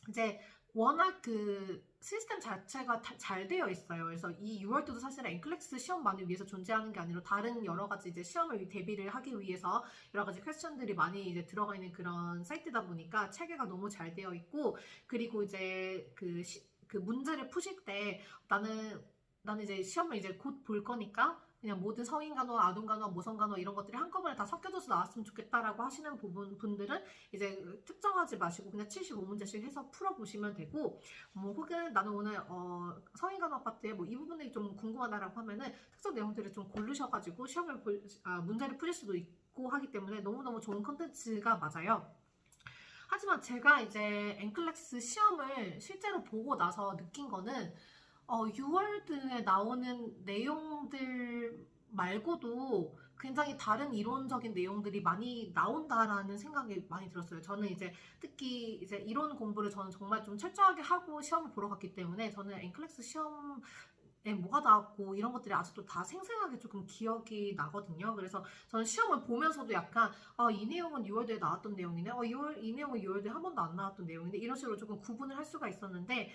이제 워낙 그 시스템 자체가 잘 되어 있어요. 그래서 이 유월드도 사실 엔클렉스 시험만을 위해서 존재하는 게 아니라 다른 여러 가지 이제 시험을 대비를 하기 위해서 여러 가지 퀘스천들이 많이 이제 들어가 있는 그런 사이트다 보니까 체계가 너무 잘 되어 있고 그리고 이제 그 문제를 푸실 때 나는 이제 시험을 이제 곧 볼 거니까 그냥 모든 성인 간호, 아동 간호, 모성 간호 이런 것들이 한꺼번에 다 섞여져서 나왔으면 좋겠다라고 하시는 분들은 이제 특정하지 마시고 그냥 75문제씩 해서 풀어보시면 되고 뭐 혹은 나는 오늘 성인 간호 파트에 뭐 이 부분이 좀 궁금하다라고 하면은 특정 내용들을 좀 고르셔가지고 문제를 풀릴 수도 있고 하기 때문에 너무너무 좋은 컨텐츠가 맞아요. 하지만 제가 이제 엔클렉스 시험을 실제로 보고 나서 느낀 거는 유월드에 나오는 내용들 말고도 굉장히 다른 이론적인 내용들이 많이 나온다라는 생각이 많이 들었어요. 저는 이제 특히 이제 이론 공부를 저는 정말 좀 철저하게 하고 시험을 보러 갔기 때문에 저는 엔클렉스 시험 뭐가 나왔고 이런 것들이 아직도 다 생생하게 조금 기억이 나거든요. 그래서 저는 시험을 보면서도 약간 이 내용은 6월도에 나왔던 내용이네. 이 내용은 6월도에 한 번도 안 나왔던 내용인데 이런 식으로 조금 구분을 할 수가 있었는데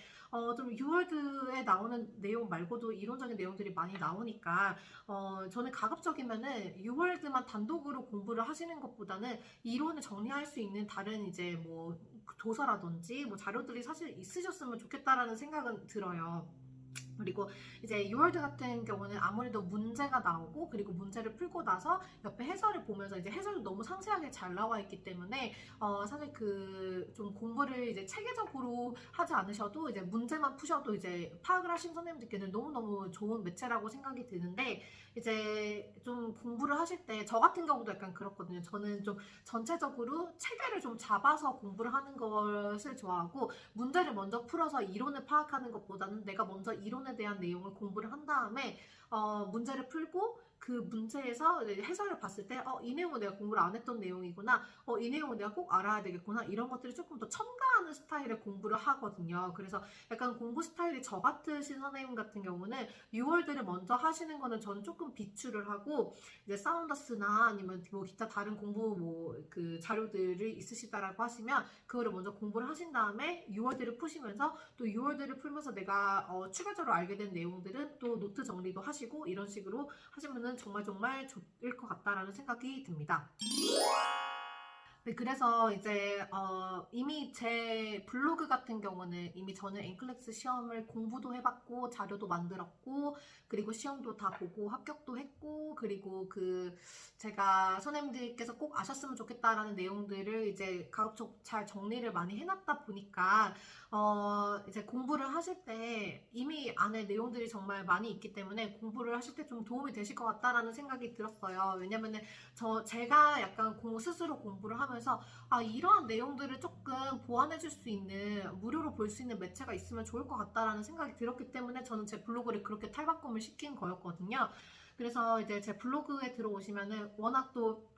좀 6월도에 나오는 내용 말고도 이론적인 내용들이 많이 나오니까 저는 가급적이면은 6월드만 단독으로 공부를 하시는 것보다는 이론을 정리할 수 있는 다른 이제 뭐 도서라든지 뭐 자료들이 사실 있으셨으면 좋겠다라는 생각은 들어요. 그리고 이제 유월드 같은 경우는 아무래도 문제가 나오고 그리고 문제를 풀고 나서 옆에 해설을 보면서 이제 해설도 너무 상세하게 잘 나와 있기 때문에 사실 그 좀 공부를 이제 체계적으로 하지 않으셔도 이제 문제만 푸셔도 이제 파악을 하신 선생님들께는 너무너무 좋은 매체라고 생각이 드는데 이제 좀 공부를 하실 때 저 같은 경우도 약간 그렇거든요. 저는 좀 전체적으로 체계를 좀 잡아서 공부를 하는 것을 좋아하고 문제를 먼저 풀어서 이론을 파악하는 것보다는 내가 먼저 이론에 대한 내용을 공부를 한 다음에 문제를 풀고 그 문제에서 해설을 봤을 때 이 내용은 내가 공부를 안 했던 내용이구나, 이 내용은 내가 꼭 알아야 되겠구나, 이런 것들을 조금 더 첨가하는 스타일의 공부를 하거든요. 그래서 약간 공부 스타일이 저 같으신 선생님 같은 경우는 6월들을 먼저 하시는 거는 저는 조금 비추를 하고 이제 사운더스나 아니면 뭐 기타 다른 공부 뭐 그 자료들이 있으시다라고 하시면 그거를 먼저 공부를 하신 다음에 6월들을 푸시면서 또 6월들을 풀면서 내가 추가적으로 알게 된 내용들은 또 노트 정리도 하시고 이런 식으로 하시면은 보시면 정말 좋을 것 같다라는 생각이 듭니다. 네, 그래서 이제 이미 제 블로그 같은 경우는 이미 저는 엔클렉스 시험을 공부도 해봤고 자료도 만들었고 그리고 시험도 다 보고 합격도 했고 그리고 그 제가 선생님들께서 꼭 아셨으면 좋겠다라는 내용들을 이제 가급적 잘 정리를 많이 해놨다 보니까 이제 공부를 하실 때 이미 안에 내용들이 정말 많이 있기 때문에 공부를 하실 때 좀 도움이 되실 것 같다라는 생각이 들었어요. 왜냐면은 제가 약간 스스로 공부를 하면서 이러한 내용들을 조금 보완해 줄 수 있는 무료로 볼 수 있는 매체가 있으면 좋을 것 같다라는 생각이 들었기 때문에 저는 제 블로그를 그렇게 탈바꿈을 시킨 거였거든요. 그래서 이제 제 블로그에 들어오시면은 워낙 또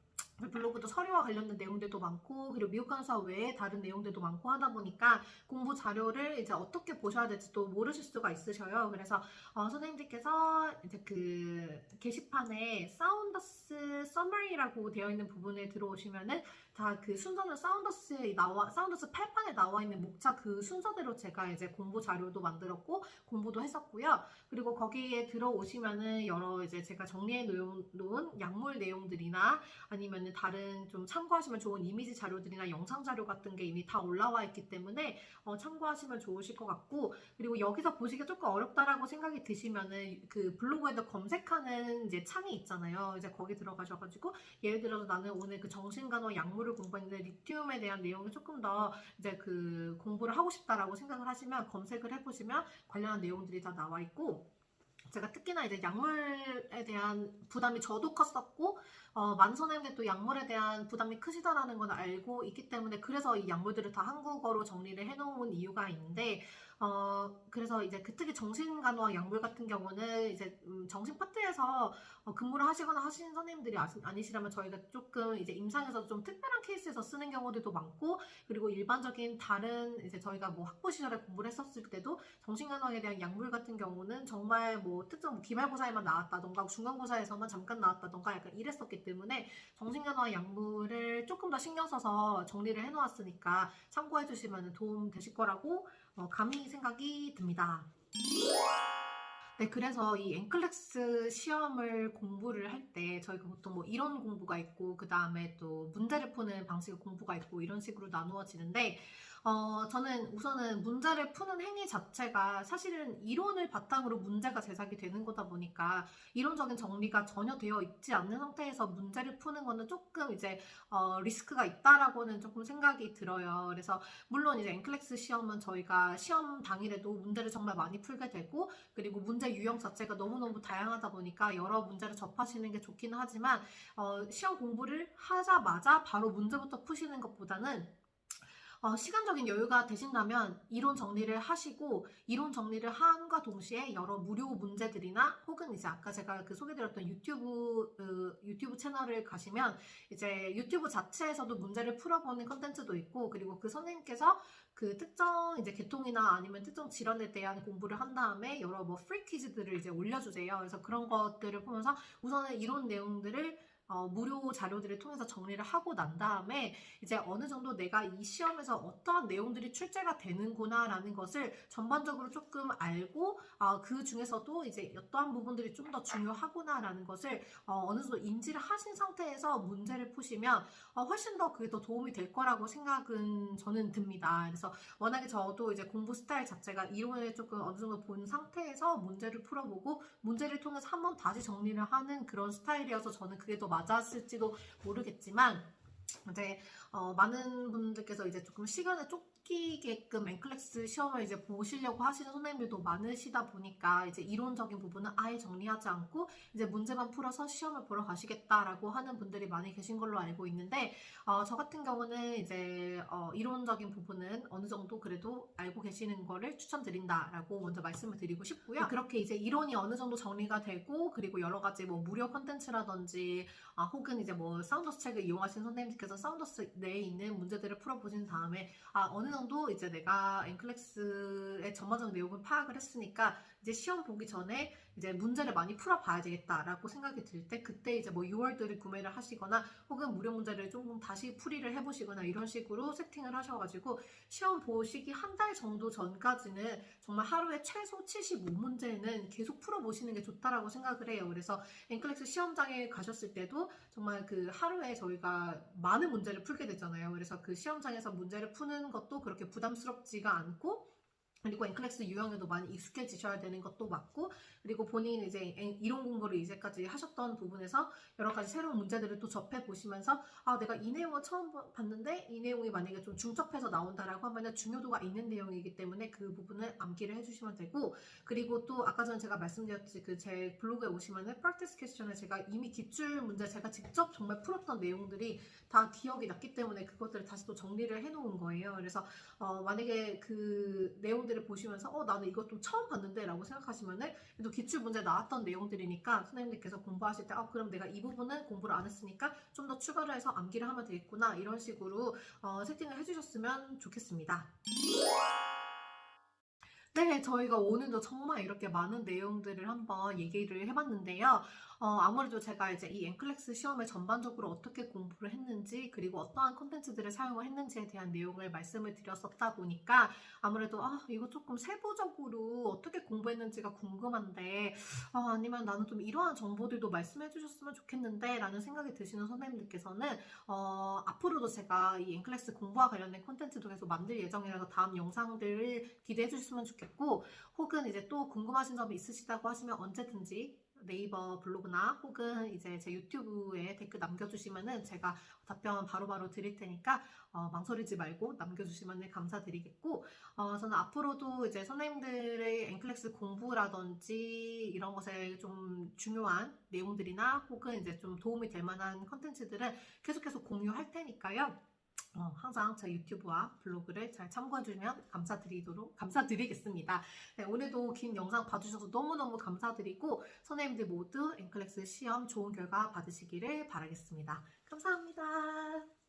블로그도 서류와 관련된 내용들도 많고 그리고 미국 간호사 외에 다른 내용들도 많고 하다 보니까 공부 자료를 이제 어떻게 보셔야 될지 또 모르실 수가 있으셔요. 그래서 선생님들께서 이제 그 게시판에 사운더스 서머리라고 되어 있는 부분에 들어오시면은 다 그 순서는 사운더스 8판에 나와 있는 목차 그 순서대로 제가 이제 공부 자료도 만들었고 공부도 했었고요. 그리고 거기에 들어오시면은 여러 이제 제가 정리해 놓은 약물 내용들이나 아니면은 다른 좀 참고하시면 좋은 이미지 자료들이나 영상 자료 같은 게 이미 다 올라와 있기 때문에 참고하시면 좋으실 것 같고 그리고 여기서 보시기가 조금 어렵다라고 생각이 드시면은 그 블로그에도 검색하는 이제 창이 있잖아요. 이제 거기 들어가셔가지고 예를 들어서 나는 오늘 그 정신간호 약물을 공부했는데 리튬에 대한 내용을 조금 더 이제 그 공부를 하고 싶다라고 생각을 하시면 검색을 해보시면 관련한 내용들이 다 나와 있고 제가 특히나 이제 약물에 대한 부담이 저도 컸었고 많은 선생님들도 약물에 대한 부담이 크시다라는 걸 알고 있기 때문에 그래서 이 약물들을 다 한국어로 정리를 해놓은 이유가 있는데 그래서 이제 특히 정신간호와 약물 같은 경우는 이제 정신 파트에서 근무를 하시거나 하시는 선생님들이 아니시라면 저희가 조금 이제 임상에서 좀 특별한 케이스에서 쓰는 경우들도 많고 그리고 일반적인 다른 이제 저희가 뭐 학부 시절에 공부를 했었을 때도 정신간호에 대한 약물 같은 경우는 정말 뭐 특정 기말고사에만 나왔다던가 중간고사에서만 잠깐 나왔다던가 약간 이랬었기 때문에 정신간호와 약물을 조금 더 신경 써서 정리를 해놓았으니까 참고해 주시면 도움 되실 거라고 감히 생각이 듭니다. 네, 그래서 이 엔클렉스 시험을 공부를 할 때 저희가 보통 뭐 이론 공부가 있고 그 다음에 또 문제를 푸는 방식의 공부가 있고 이런 식으로 나누어지는데 저는 우선은 문제를 푸는 행위 자체가 사실은 이론을 바탕으로 문제가 제작이 되는 거다 보니까 이론적인 정리가 전혀 되어 있지 않는 상태에서 문제를 푸는 거는 조금 이제 리스크가 있다라고는 조금 생각이 들어요. 그래서 물론 이제 엔클렉스 시험은 저희가 시험 당일에도 문제를 정말 많이 풀게 되고 그리고 문제 유형 자체가 너무너무 다양하다 보니까 여러 문제를 접하시는 게 좋기는 하지만 시험 공부를 하자마자 바로 문제부터 푸시는 것보다는 시간적인 여유가 되신다면 이론 정리를 하시고 이론 정리를 함과 동시에 여러 무료 문제들이나 혹은 이제 아까 제가 그 소개드렸던 유튜브 채널을 가시면 이제 유튜브 자체에서도 문제를 풀어보는 컨텐츠도 있고 그리고 그 선생님께서 그 특정 이제 계통이나 아니면 특정 질환에 대한 공부를 한 다음에 여러 뭐 프리 퀴즈들을 이제 올려주세요. 그래서 그런 것들을 보면서 우선은 이론 내용들을 무료 자료들을 통해서 정리를 하고 난 다음에 이제 어느 정도 내가 이 시험에서 어떠한 내용들이 출제가 되는구나 라는 것을 전반적으로 조금 알고 그 중에서도 이제 어떠한 부분들이 좀 더 중요하구나 라는 것을 어느 정도 인지를 하신 상태에서 문제를 푸시면 훨씬 더 그게 더 도움이 될 거라고 생각은 저는 듭니다. 그래서 워낙에 저도 이제 공부 스타일 자체가 이론을 조금 어느 정도 본 상태에서 문제를 풀어보고 문제를 통해서 한번 다시 정리를 하는 그런 스타일이어서 저는 그게 더 맞았을지도 모르겠지만 이제 많은 분들께서 이제 조금 시간을 쫓기게끔 엔클렉스 시험을 이제 보시려고 하시는 선생님들도 많으시다 보니까 이제 이론적인 부분은 아예 정리하지 않고 이제 문제만 풀어서 시험을 보러 가시겠다라고 하는 분들이 많이 계신 걸로 알고 있는데 저 같은 경우는 이제 이론적인 부분은 어느 정도 그래도 알고 계시는 거를 추천드린다라고 먼저 말씀을 드리고 싶고요. 그렇게 이제 이론이 어느 정도 정리가 되고 그리고 여러 가지 뭐 무료 컨텐츠라든지 혹은 이제 뭐 사운더스 책을 이용하시는 선생님들께서 사운더스 내에 있는 문제들을 풀어보신 다음에 어느 정도 이제 내가 NCLEX의 전반적인 내용을 파악을 했으니까 이제 시험 보기 전에 이제 문제를 많이 풀어봐야 되겠다라고 생각이 들 때 그때 이제 뭐 유월드를 구매를 하시거나 혹은 무료 문제를 조금 다시 풀이를 해보시거나 이런 식으로 세팅을 하셔가지고 시험 보시기 한 달 정도 전까지는 정말 하루에 최소 75문제는 계속 풀어보시는 게 좋다라고 생각을 해요. 그래서 NCLEX 시험장에 가셨을 때도 정말 그 하루에 저희가 많은 문제를 풀게 되잖아요. 그래서 그 시험장에서 문제를 푸는 것도 그렇게 부담스럽지가 않고 그리고 NCLEX 유형에도 많이 익숙해지셔야 되는 것도 맞고 그리고 본인 이제 이론 공부를 이제까지 하셨던 부분에서 여러 가지 새로운 문제들을 또 접해 보시면서 아 내가 이 내용은 처음 봤는데 이 내용이 만약에 좀 중첩해서 나온다라고 하면은 중요도가 있는 내용이기 때문에 그 부분을 암기를 해주시면 되고 그리고 또 아까 전에 제가 말씀드렸듯이 그 제 블로그에 오시면은 practice question에 제가 이미 기출 문제 제가 직접 정말 풀었던 내용들이 다 기억이 났기 때문에 그것들을 다시 또 정리를 해놓은 거예요. 그래서 만약에 그 내용들을 보시면서 나는 이것 좀 처음 봤는데 라고 생각하시면은 또 기출 문제 나왔던 내용들이니까 선생님들께서 공부하실 때 그럼 내가 이 부분은 공부를 안 했으니까 좀 더 추가를 해서 암기를 하면 되겠구나 이런 식으로 세팅을 해주셨으면 좋겠습니다. 네, 저희가 오늘도 정말 이렇게 많은 내용들을 한번 얘기를 해봤는데요. 아무래도 제가 이제 이 NCLEX 시험을 전반적으로 어떻게 공부를 했는지, 그리고 어떠한 콘텐츠들을 사용을 했는지에 대한 내용을 말씀을 드렸었다 보니까, 아무래도, 이거 조금 세부적으로 어떻게 공부했는지가 궁금한데, 아니면 나는 좀 이러한 정보들도 말씀해 주셨으면 좋겠는데, 라는 생각이 드시는 선생님들께서는, 앞으로도 제가 이 NCLEX 공부와 관련된 콘텐츠도 계속 만들 예정이라서 다음 영상들을 기대해 주셨으면 좋겠고 혹은 이제 또 궁금하신 점이 있으시다고 하시면 언제든지 네이버 블로그나 혹은 이제 제 유튜브에 댓글 남겨주시면은 제가 답변 바로바로 드릴 테니까 망설이지 말고 남겨주시면 감사드리겠고 저는 앞으로도 이제 선생님들의 NCLEX 공부라든지 이런 것에 좀 중요한 내용들이나 혹은 이제 좀 도움이 될 만한 컨텐츠들을 계속 공유할 테니까요. 항상 제 유튜브와 블로그를 잘 참고해주시면 감사드리겠습니다. 네, 오늘도 긴 영상 봐주셔서 너무너무 감사드리고 선생님들 모두 NCLEX 시험 좋은 결과 받으시기를 바라겠습니다. 감사합니다.